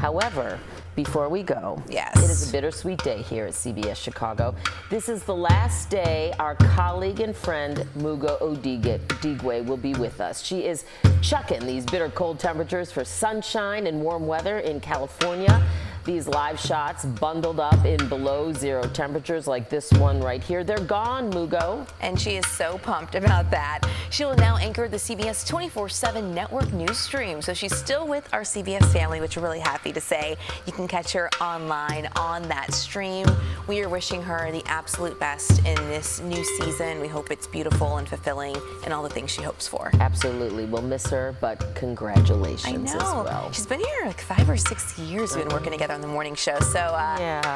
However, before we go, yes, it is a bittersweet day here at CBS Chicago. This is the last day our colleague and friend Mugo Odigu will be with us. She is chucking these bitter cold temperatures for sunshine and warm weather in California. These live shots bundled up in below zero temperatures like this one right here. They're gone, Mugo. And she is so pumped about that. She will now anchor the CBS 24/7 network news stream. So she's still with our CBS family, which we're really happy to say. You can catch her online on that stream. We are wishing her the absolute best in this new season. We hope it's beautiful and fulfilling and all the things she hopes for. Absolutely. We'll miss her, but congratulations as well. She's been here like 5 or 6 years. We've been working together on the morning show, so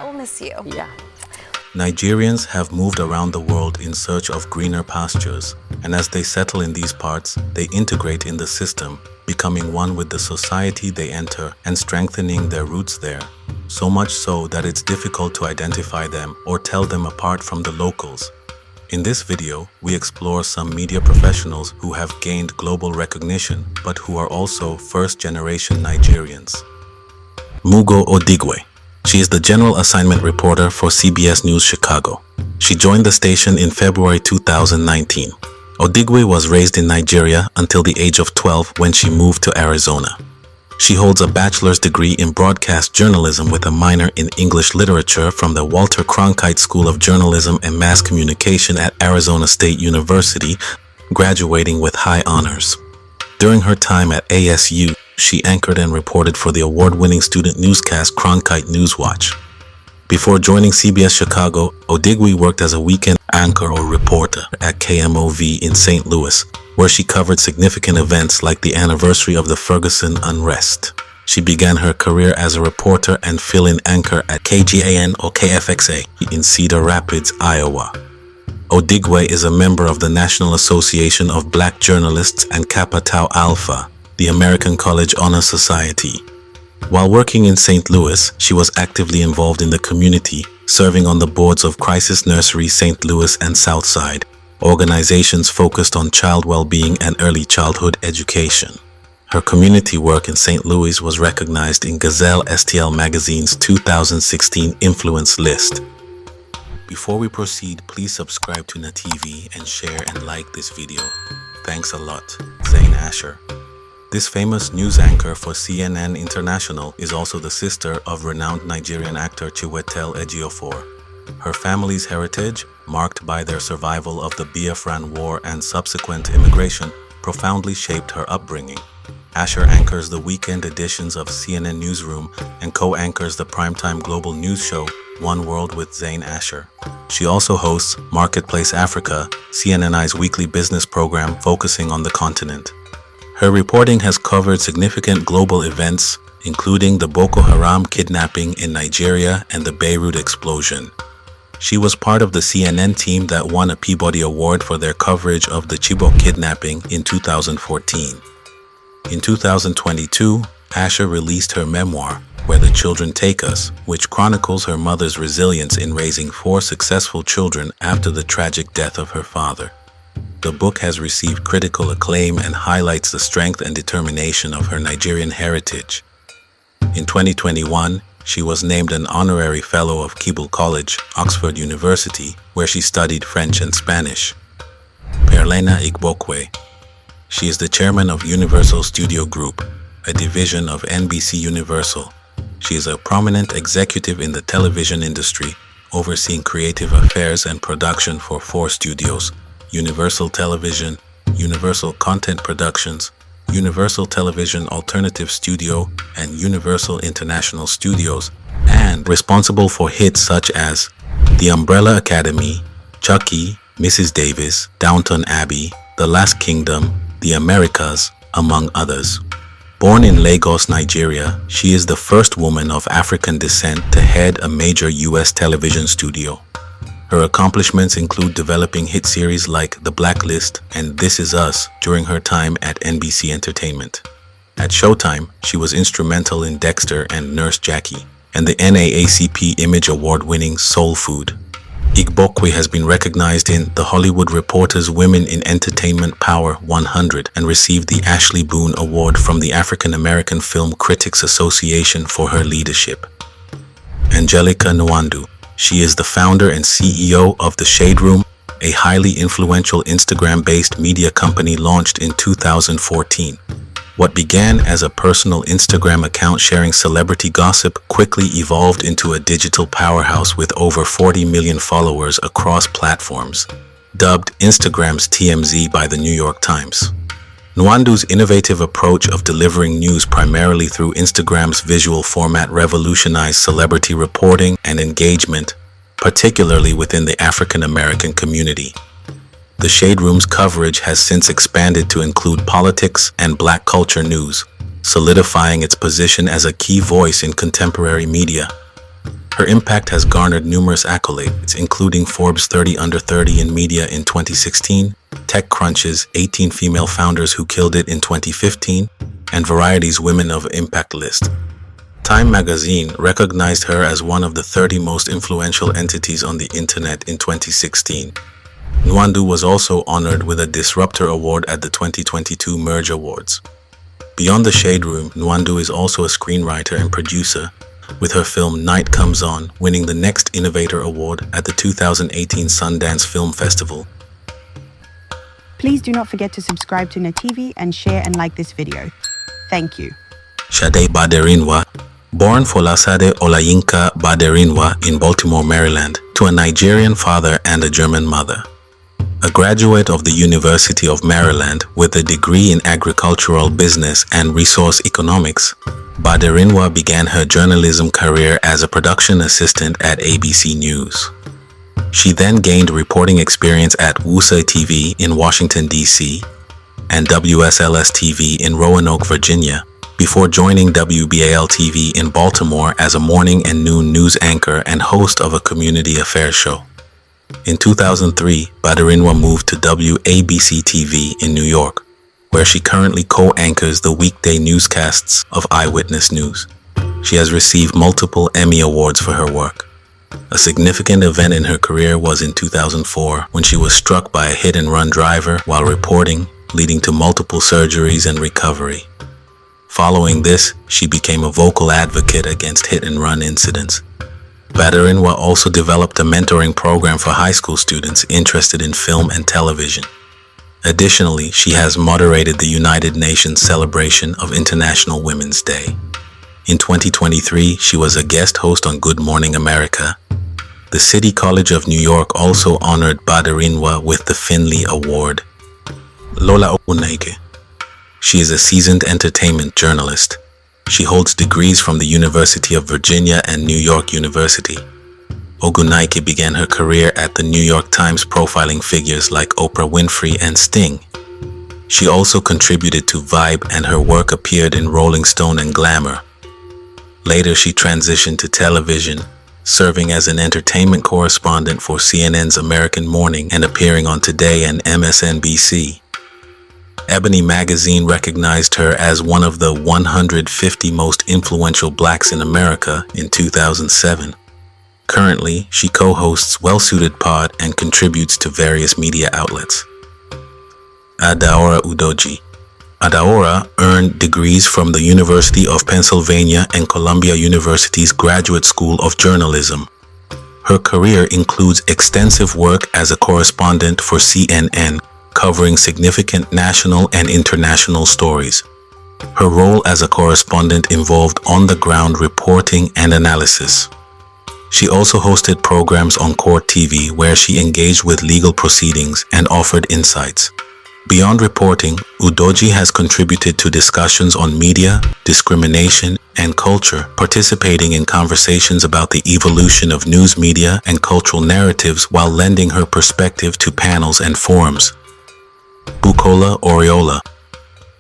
we'll miss you. Yeah. Nigerians have moved around the world in search of greener pastures, and as they settle in these parts, they integrate in the system, becoming one with the society they enter and strengthening their roots there. So much so that it's difficult to identify them or tell them apart from the locals. In this video, we explore some media professionals who have gained global recognition, but who are also first-generation Nigerians. Mugo Odigu. She is the general assignment reporter for CBS News Chicago. She joined the station in February 2019. Odigu was raised in Nigeria until the age of 12 when she moved to Arizona. She holds a bachelor's degree in broadcast journalism with a minor in English literature from the Walter Cronkite School of Journalism and Mass Communication at Arizona State University, graduating with high honors. During her time at ASU, she anchored and reported for the award-winning student newscast Cronkite Newswatch. Before joining CBS Chicago, Odigu worked as a weekend anchor or reporter at KMOV in St. Louis, where she covered significant events like the anniversary of the Ferguson unrest. She began her career as a reporter and fill-in anchor at KGAN or KFXA in Cedar Rapids, Iowa. Odigu is a member of the National Association of Black Journalists and Kappa Tau Alpha, the American College Honor Society. While working in St. Louis, she was actively involved in the community, serving on the boards of Crisis Nursery St. Louis and Southside, organizations focused on child well-being and early childhood education. Her community work in St. Louis was recognized in Gazelle STL magazine's 2016 Influence list. Before we proceed, please subscribe to NaTV and share and like this video. Thanks a lot. Zaynab Asher. This famous news anchor for CNN International is also the sister of renowned Nigerian actor Chiwetel Ejiofor. Her family's heritage, marked by their survival of the Biafran War and subsequent immigration, profoundly shaped her upbringing. Asher anchors the weekend editions of CNN Newsroom and co-anchors the primetime global news show One World with Zaynab Asher. She also hosts Marketplace Africa, CNNI's weekly business program focusing on the continent. Her reporting has covered significant global events, including the Boko Haram kidnapping in Nigeria and the Beirut explosion. She was part of the CNN team that won a Peabody Award for their coverage of the Chibok kidnapping in 2014. In 2022, Asher released her memoir, Where the Children Take Us, which chronicles her mother's resilience in raising 4 successful children after the tragic death of her father. The book has received critical acclaim and highlights the strength and determination of her Nigerian heritage. In 2021, she was named an honorary fellow of Keble College, Oxford University, where she studied French and Spanish. Patricia Igbokwe. She is the chairman of Universal Studio Group, a division of NBC Universal. She is a prominent executive in the television industry, overseeing creative affairs and production for 4 studios: Universal Television, Universal Content Productions, Universal Television Alternative Studio, and Universal International Studios, and responsible for hits such as The Umbrella Academy, Chucky, Mrs. Davis, Downton Abbey, The Last Kingdom, The Americas, among others. Born in Lagos, Nigeria, she is the first woman of African descent to head a major U.S. television studio. Her accomplishments include developing hit series like The Blacklist and This Is Us during her time at NBC Entertainment. At Showtime, she was instrumental in Dexter and Nurse Jackie, and the NAACP Image Award-winning Soul Food. Igbokwe has been recognized in The Hollywood Reporter's Women in Entertainment Power 100 and received the Ashley Boone Award from the African American Film Critics Association for her leadership. Angelica Nwandu. She is the founder and CEO of The Shade Room, a highly influential Instagram-based media company launched in 2014. What began as a personal Instagram account sharing celebrity gossip quickly evolved into a digital powerhouse with over 40 million followers across platforms, dubbed Instagram's TMZ by the New York Times. Nwandu's innovative approach of delivering news primarily through Instagram's visual format revolutionized celebrity reporting and engagement, particularly within the African American community. The Shade Room's coverage has since expanded to include politics and Black culture news, solidifying its position as a key voice in contemporary media. Her impact has garnered numerous accolades, including Forbes 30 Under 30 in Media in 2016, TechCrunch's 18 Female Founders Who Killed It in 2015, and Variety's Women of Impact list. Time magazine recognized her as one of the 30 most influential entities on the internet in 2016. Nwandu was also honored with a Disruptor Award at the 2022 Merge Awards. Beyond the Shade Room, Nwandu is also a screenwriter and producer, with her film Night Comes On winning the Next Innovator Award at the 2018 Sundance Film Festival. Please do not forget to subscribe to NaTV and share and like this video. Thank you. Shade Baderinwa, born Folasade Olayinka Baderinwa in Baltimore, Maryland, to a Nigerian father and a German mother. A graduate of the University of Maryland with a degree in agricultural business and resource economics, Baderinwa began her journalism career as a production assistant at ABC News. She then gained reporting experience at WUSA TV in Washington, D.C. and WSLS TV in Roanoke, Virginia, before joining WBAL TV in Baltimore as a morning and noon news anchor and host of a community affairs show. In 2003, Baderinwa moved to WABC TV in New York, where she currently co-anchors the weekday newscasts of Eyewitness News. She has received multiple Emmy Awards for her work. A significant event in her career was in 2004 when she was struck by a hit-and-run driver while reporting, leading to multiple surgeries and recovery. Following this, she became a vocal advocate against hit-and-run incidents. Baderinwa also developed a mentoring program for high school students interested in film and television. Additionally, she has moderated the United Nations celebration of International Women's Day. In 2023, she was a guest host on Good Morning America. The City College of New York also honored Baderinwa with the Finley Award. Lola Uni. She is a seasoned entertainment journalist. She holds degrees from the University of Virginia and New York University. Ogunnaike began her career at the New York Times profiling figures like Oprah Winfrey and Sting. She also contributed to Vibe and her work appeared in Rolling Stone and Glamour. Later, she transitioned to television, serving as an entertainment correspondent for CNN's American Morning and appearing on Today and MSNBC. Ebony magazine recognized her as one of the 150 most influential blacks in America in 2007. Currently, she co-hosts Well Suited Pod and contributes to various media outlets. Adawora Udoji. Adawora earned degrees from the University of Pennsylvania and Columbia University's Graduate School of Journalism. Her career includes extensive work as a correspondent for CNN, covering significant national and international stories. Her role as a correspondent involved on-the-ground reporting and analysis. She also hosted programs on Court TV where she engaged with legal proceedings and offered insights. Beyond reporting, Udoji has contributed to discussions on media, discrimination, and culture, participating in conversations about the evolution of news media and cultural narratives while lending her perspective to panels and forums. Bukola Oriola.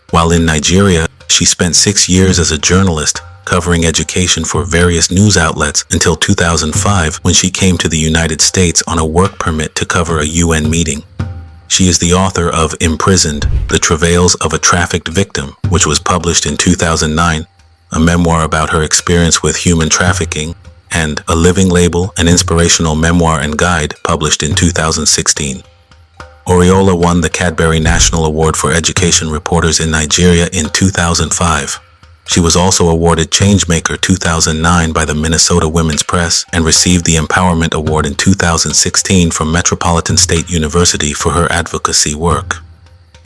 While in Nigeria, she spent 6 years as a journalist, covering education for various news outlets until 2005 when she came to the United States on a work permit to cover a UN meeting. She is the author of Imprisoned, The Travails of a Trafficked Victim, which was published in 2009, a memoir about her experience with human trafficking, and A Living Label, an inspirational memoir and guide published in 2016. Oriola won the Cadbury National Award for Education Reporters in Nigeria in 2005. She was also awarded Changemaker 2009 by the Minnesota Women's Press and received the Empowerment Award in 2016 from Metropolitan State University for her advocacy work.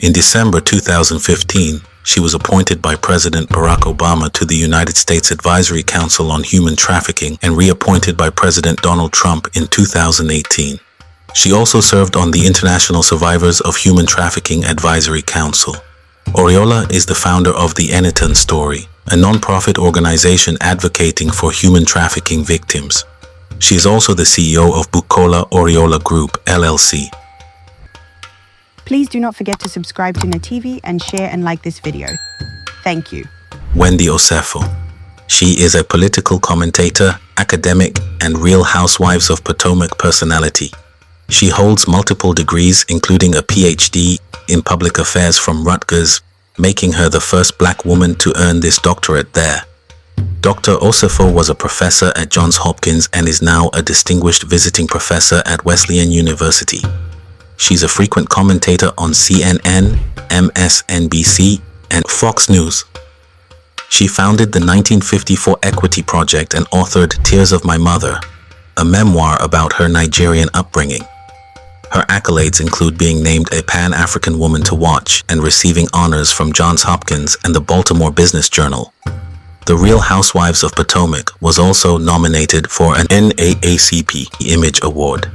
In December 2015, she was appointed by President Barack Obama to the United States Advisory Council on Human Trafficking and reappointed by President Donald Trump in 2018. She also served on the International Survivors of Human Trafficking Advisory Council. Oriola is the founder of The Eniton Story, a non-profit organization advocating for human trafficking victims. She is also the CEO of Bukola Oriola Group, LLC. Please do not forget to subscribe to NaTV and share and like this video. Thank you. Wendy Osafo. She is a political commentator, academic, and Real Housewives of Potomac personality. She holds multiple degrees, including a PhD in public affairs from Rutgers, making her the first black woman to earn this doctorate there. Dr. Osafo was a professor at Johns Hopkins and is now a distinguished visiting professor at Wesleyan University. She's a frequent commentator on CNN, MSNBC, and Fox News. She founded the 1954 Equity Project and authored Tears of My Mother, a memoir about her Nigerian upbringing. Her accolades include being named a Pan-African Woman to Watch and receiving honors from Johns Hopkins and the Baltimore Business Journal. The Real Housewives of Potomac was also nominated for an NAACP Image Award.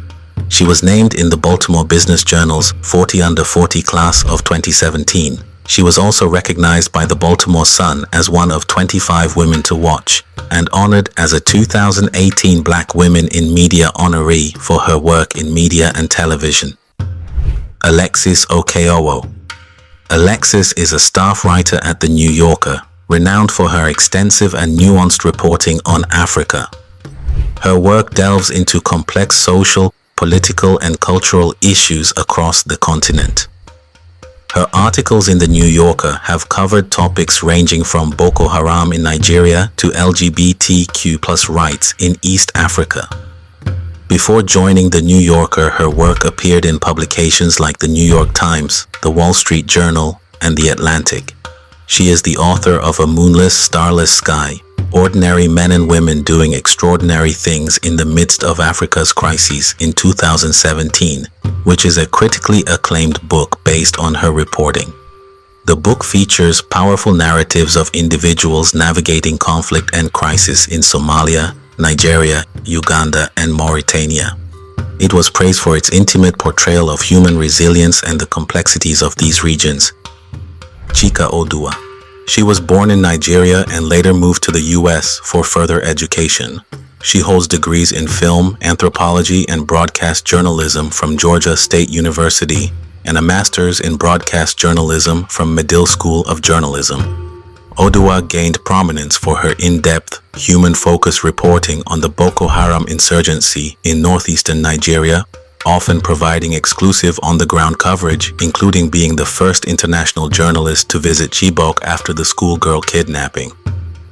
She was named in the Baltimore Business Journal's 40 Under 40 class of 2017. She was also recognized by the Baltimore Sun as one of 25 women to watch and honored as a 2018 Black Women in Media honoree for her work in media and television. Alexis Okorie. Alexis is a staff writer at The New Yorker, renowned for her extensive and nuanced reporting on Africa. Her work delves into complex social, political, and cultural issues across the continent. Her articles in The New Yorker have covered topics ranging from Boko Haram in Nigeria to LGBTQ+ rights in East Africa. Before joining The New Yorker, her work appeared in publications like The New York Times, The Wall Street Journal, and The Atlantic. She is the author of A Moonless, Starless Sky, Ordinary Men and Women Doing Extraordinary Things in the Midst of Africa's Crises in 2017, which is a critically acclaimed book based on her reporting. The book features powerful narratives of individuals navigating conflict and crisis in Somalia, Nigeria, Uganda, and Mauritania. It was praised for its intimate portrayal of human resilience and the complexities of these regions. Chiaka Oku. She was born in Nigeria and later moved to the U.S. for further education. She holds degrees in film, anthropology, and broadcast journalism from Georgia State University and a master's in broadcast journalism from Medill School of Journalism. Oduwa gained prominence for her in-depth, human-focused reporting on the Boko Haram insurgency in northeastern Nigeria, often providing exclusive on-the-ground coverage, including being the first international journalist to visit Chibok after the schoolgirl kidnapping.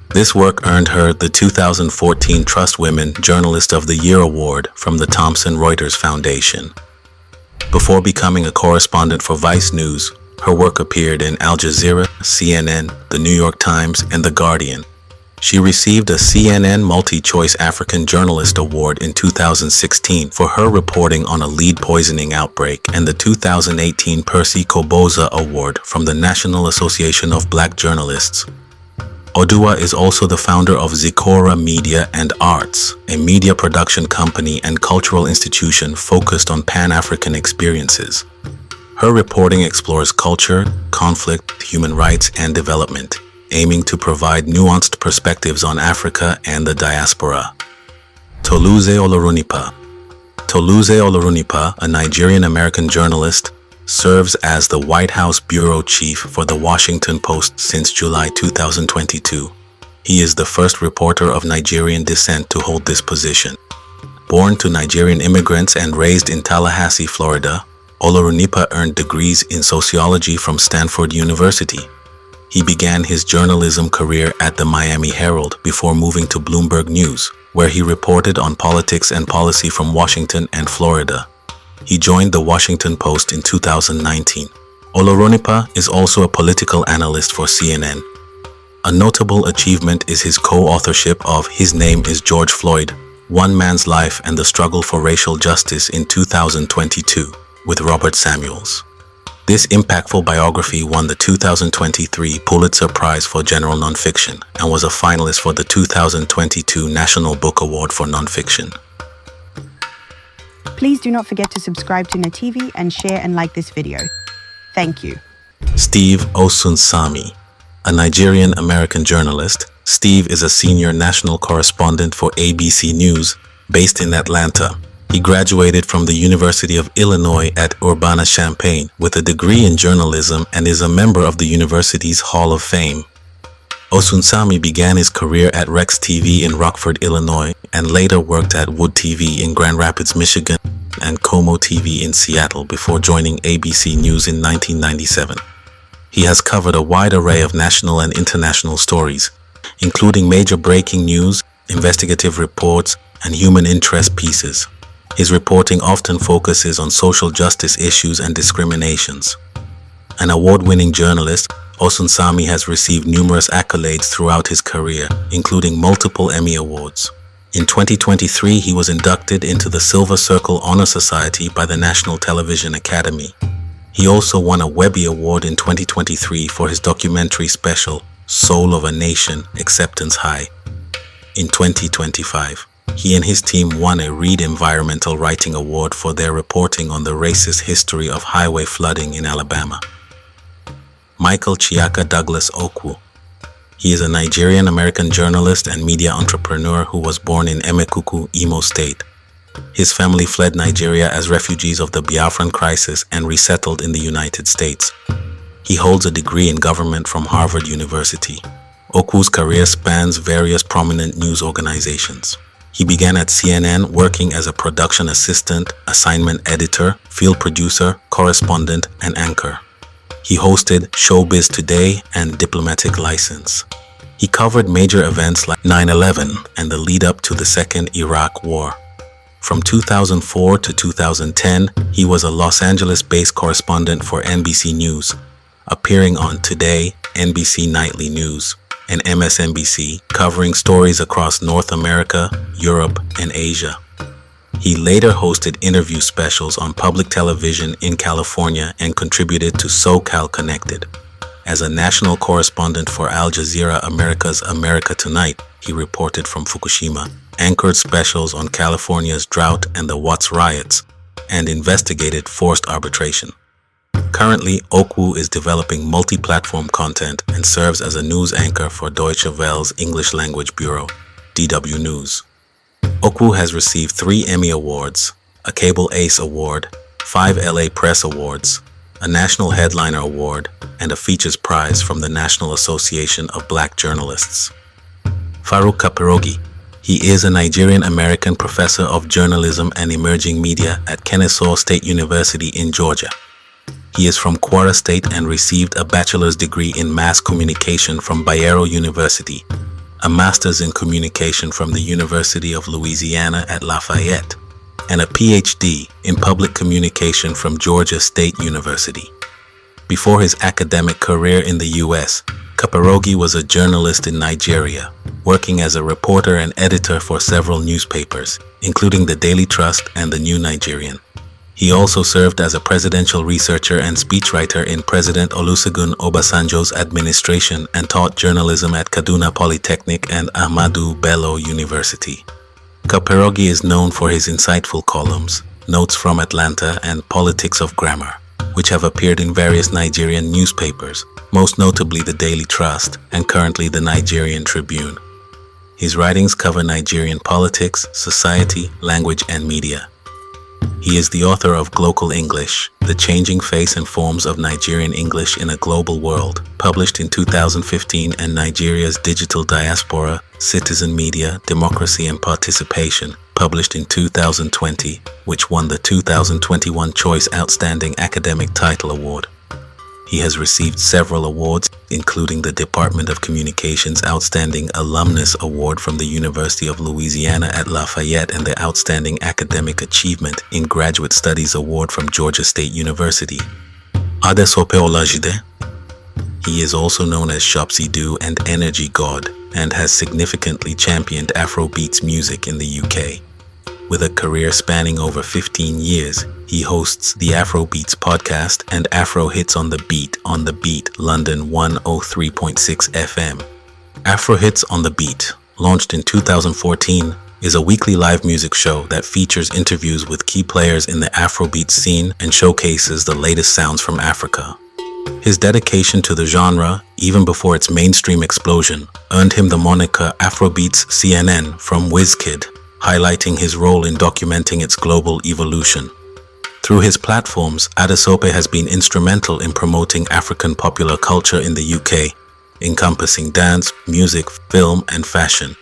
This work earned her the 2014 Trust Women Journalist of the Year Award from the Thomson Reuters Foundation. Before becoming a correspondent for Vice News, her work appeared in Al Jazeera, CNN, The New York Times, and The Guardian. She received a CNN Multi-Choice African Journalist Award in 2016 for her reporting on a lead poisoning outbreak and the 2018 Percy Koboza Award from the National Association of Black Journalists. Oduwa is also the founder of Zikora Media and Arts, a media production company and cultural institution focused on Pan-African experiences. Her reporting explores culture, conflict, human rights, and development, aiming to provide nuanced perspectives on Africa and the diaspora. Olusegun Olarunipa. Olusegun Olarunipa, a Nigerian-American journalist, serves as the White House bureau chief for The Washington Post since July 2022. He is the first reporter of Nigerian descent to hold this position. Born to Nigerian immigrants and raised in Tallahassee, Florida, Olarunipa earned degrees in sociology from Stanford University. He began his journalism career at the Miami Herald before moving to Bloomberg News, where he reported on politics and policy from Washington and Florida. He joined the Washington Post in 2019. Olorunipa is also a political analyst for CNN. A notable achievement is his co-authorship of His Name is George Floyd, One Man's Life and the Struggle for Racial Justice in 2022 with Robert Samuels. This impactful biography won the 2023 Pulitzer Prize for General Nonfiction and was a finalist for the 2022 National Book Award for Nonfiction. Please do not forget to subscribe to NaTV and share and like this video. Thank you. Steve Osunami, a Nigerian-American journalist. Steve is a senior national correspondent for ABC News based in Atlanta. He graduated from the University of Illinois at Urbana-Champaign with a degree in journalism and is a member of the university's Hall of Fame. Osunami began his career at Rex TV in Rockford, Illinois, and later worked at Wood TV in Grand Rapids, Michigan, and Como TV in Seattle before joining ABC News in 1997. He has covered a wide array of national and international stories, including major breaking news, investigative reports, and human interest pieces. His reporting often focuses on social justice issues and discriminations. An award-winning journalist, Osunami has received numerous accolades throughout his career, including multiple Emmy Awards. In 2023, he was inducted into the Silver Circle Honor Society by the National Television Academy. He also won a Webby Award in 2023 for his documentary special, Soul of a Nation, Acceptance High. In 2025, he and his team won a Reed Environmental Writing Award for their reporting on the racist history of highway flooding in Alabama. Michael Chiaka Douglas Oku. He is a Nigerian-American journalist and media entrepreneur who was born in Emekuku, Imo State. His family fled Nigeria as refugees of the Biafran crisis and resettled in the United States. He holds a degree in government from Harvard University. Oku's career spans various prominent news organizations. He began at CNN working as a production assistant, assignment editor, field producer, correspondent, and anchor. He hosted Showbiz Today and Diplomatic License. He covered major events like 9/11 and the lead-up to the Second Iraq War. From 2004 to 2010, he was a Los Angeles-based correspondent for NBC News, appearing on Today, NBC Nightly News, and MSNBC, covering stories across North America, Europe, and Asia. He later hosted interview specials on public television in California and contributed to SoCal Connected. As a national correspondent for Al Jazeera America's America Tonight, he reported from Fukushima, anchored specials on California's drought and the Watts riots, and investigated forced arbitration. Currently, Oku is developing multi-platform content and serves as a news anchor for Deutsche Welle's English Language Bureau, DW News. Oku has received 3 Emmy Awards, a Cable Ace Award, 5 LA Press Awards, a National Headliner Award, and a Features Prize from the National Association of Black Journalists. Faruk Caparogi. He is a Nigerian-American professor of journalism and emerging media at Kennesaw State University in Georgia. He is from Kwara State and received a bachelor's degree in mass communication from Bayero University, a master's in communication from the University of Louisiana at Lafayette, and a PhD in public communication from Georgia State University. Before his academic career in the U.S., Caparogi was a journalist in Nigeria, working as a reporter and editor for several newspapers, including the Daily Trust and the New Nigerian. He also served as a presidential researcher and speechwriter in President Olusegun Obasanjo's administration and taught journalism at Kaduna Polytechnic and Ahmadu Bello University. Caparogi is known for his insightful columns, Notes from Atlanta and Politics of Grammar, which have appeared in various Nigerian newspapers, most notably the Daily Trust and currently the Nigerian Tribune. His writings cover Nigerian politics, society, language, and media. He is the author of Global English, The Changing Face and Forms of Nigerian English in a Global World, published in 2015, and Nigeria's Digital Diaspora, Citizen Media, Democracy and Participation, published in 2020, which won the 2021 Choice Outstanding Academic Title Award. He has received several awards, including the Department of Communications Outstanding Alumnus Award from the University of Louisiana at Lafayette and the Outstanding Academic Achievement in Graduate Studies Award from Georgia State University. Adesope Olajide. He is also known as Shopsy-Doo and Energy God and has significantly championed Afrobeats music in the UK. With a career spanning over 15 years, he hosts the Afrobeats podcast and Afro Hits on the Beat, London 103.6 FM. Afro Hits on the Beat, launched in 2014, is a weekly live music show that features interviews with key players in the Afrobeats scene and showcases the latest sounds from Africa. His dedication to the genre, even before its mainstream explosion, earned him the moniker Afrobeats CNN from WizKid, highlighting his role in documenting its global evolution. Through his platforms, Adesope has been instrumental in promoting African popular culture in the UK, encompassing dance, music, film, and fashion.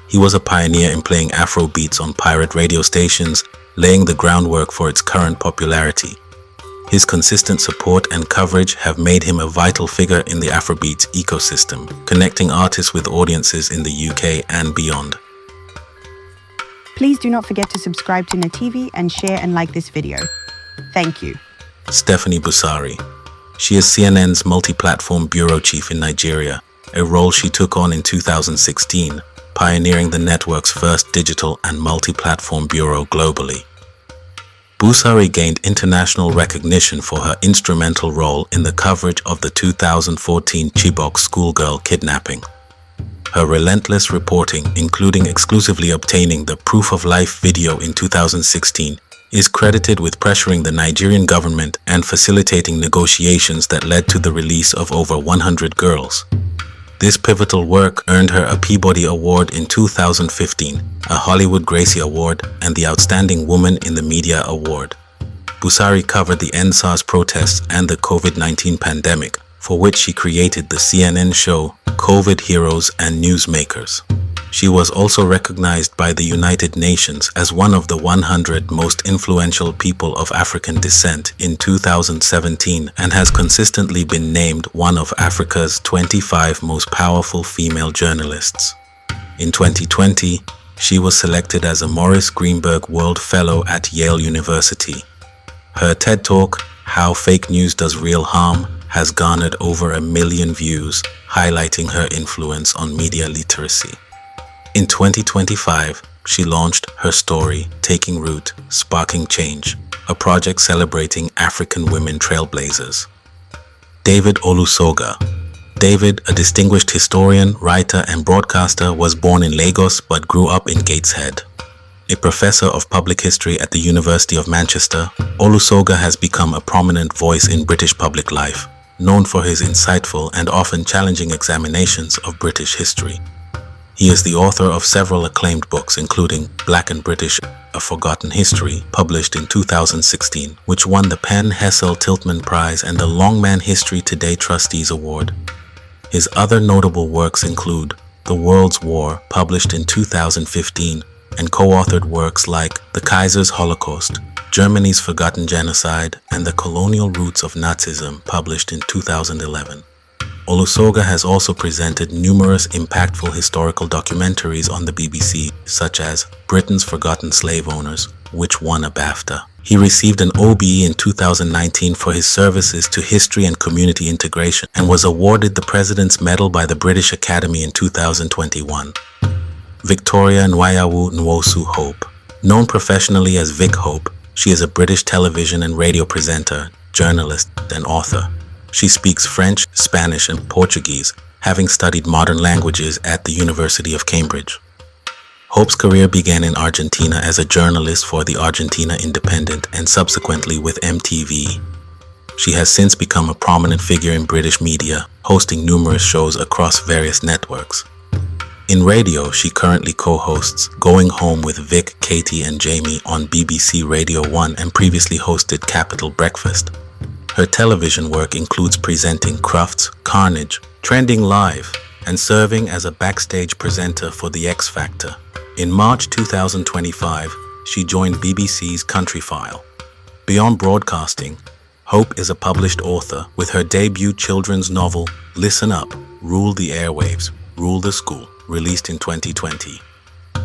He was a pioneer in playing Afrobeats on pirate radio stations, laying the groundwork for its current popularity. His consistent support and coverage have made him a vital figure in the Afrobeats ecosystem, connecting artists with audiences in the UK and beyond. Please do not forget to subscribe to NaTV and share and like this video. Thank you. Stephanie Busari. She is CNN's multi-platform bureau chief in Nigeria, a role she took on in 2016, pioneering the network's first digital and multi-platform bureau globally. Busari gained international recognition for her instrumental role in the coverage of the 2014 Chibok schoolgirl kidnapping. Her relentless reporting, including exclusively obtaining the Proof of Life video in 2016, is credited with pressuring the Nigerian government and facilitating negotiations that led to the release of over 100 girls. This pivotal work earned her a Peabody Award in 2015, a Hollywood Gracie Award, and the Outstanding Woman in the Media Award. Busari covered the EndSARS protests and the COVID-19 pandemic, for which she created the CNN show COVID Heroes and Newsmakers. She was also recognized by the United Nations as one of the 100 most influential people of African descent in 2017 and has consistently been named one of Africa's 25 most powerful female journalists. In 2020, she was selected as a Morris Greenberg World Fellow at Yale University. Her TED Talk, How Fake News Does Real Harm, has garnered over 1 million views, highlighting her influence on media literacy. In 2025, she launched her story, Taking Root, Sparking Change, a project celebrating African women trailblazers. David Olusoga. David, a distinguished historian, writer, and broadcaster, was born in Lagos but grew up in Gateshead. A professor of public history at the University of Manchester, Olusoga has become a prominent voice in British public life, known for his insightful and often challenging examinations of British history. He is the author of several acclaimed books, including Black and British, A Forgotten History, published in 2016, which won the Penn Hessel Tiltman Prize and the Longman History Today Trustees Award. His other notable works include The World's War, published in 2015, and co-authored works like The Kaiser's Holocaust, Germany's Forgotten Genocide, and The Colonial Roots of Nazism, published in 2011. Olusoga has also presented numerous impactful historical documentaries on the BBC, such as Britain's Forgotten Slave Owners, which won a BAFTA. He received an OBE in 2019 for his services to history and community integration and was awarded the President's Medal by the British Academy in 2021. Victoria Nwayawu Nwosu Hope. Known professionally as Vic Hope, she is a British television and radio presenter, journalist, and author. She speaks French, Spanish, and Portuguese, having studied modern languages at the University of Cambridge. Hope's career began in Argentina as a journalist for the Argentina Independent and subsequently with MTV. She has since become a prominent figure in British media, hosting numerous shows across various networks. In radio, she currently co-hosts Going Home with Vic, Katie, and Jamie on BBC Radio 1 and previously hosted Capital Breakfast. Her television work includes presenting Crufts, Carnage, Trending Live, and serving as a backstage presenter for The X Factor. In March 2025, she joined BBC's Country File. Beyond broadcasting, Hope is a published author with her debut children's novel, Listen Up, Rule the Airwaves, Rule the School, released in 2020.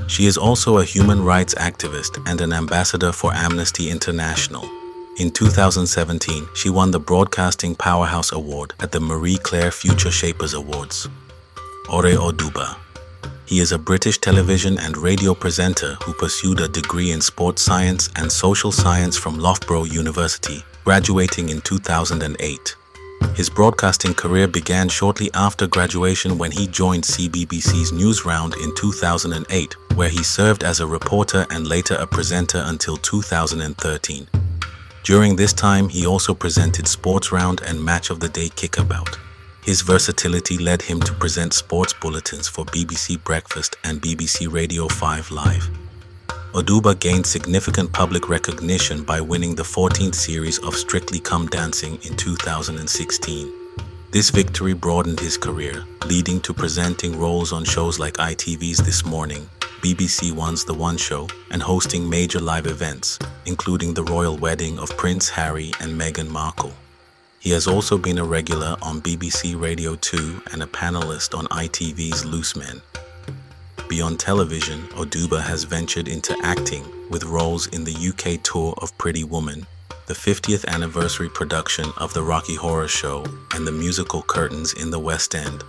She is also a human rights activist and an ambassador for Amnesty International. In 2017, she won the Broadcasting Powerhouse Award at the Marie Claire Future Shapers Awards. Oure Oduba. He is a British television and radio presenter who pursued a degree in sports science and social science from Loughborough University, graduating in 2008. His broadcasting career began shortly after graduation when he joined CBBC's Newsround in 2008, where he served as a reporter and later a presenter until 2013. During this time, he also presented Sports Round and Match of the Day Kickabout. His versatility led him to present sports bulletins for BBC Breakfast and BBC Radio 5 Live. Oduba gained significant public recognition by winning the 14th series of Strictly Come Dancing in 2016. This victory broadened his career, leading to presenting roles on shows like ITV's This Morning, BBC One's The One Show, and hosting major live events, including the royal wedding of Prince Harry and Meghan Markle. He has also been a regular on BBC Radio 2 and a panelist on ITV's Loose Men. Beyond television, Oduba has ventured into acting with roles in the UK tour of Pretty Woman, the 50th anniversary production of The Rocky Horror Show, and the musical Curtains in the West End.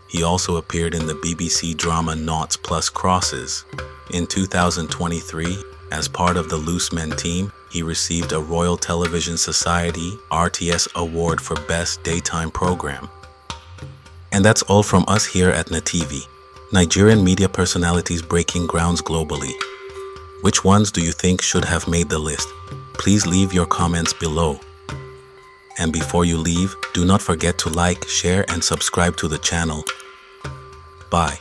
He also appeared in the BBC drama Noughts Plus Crosses. In 2023, as part of the Loose Men team, he received a Royal Television Society RTS Award for Best Daytime Program. And that's all from us here at NaTV. Nigerian media personalities breaking grounds globally. Which ones do you think should have made the list? Please leave your comments below. And before you leave, do not forget to like, share, and subscribe to the channel. Bye.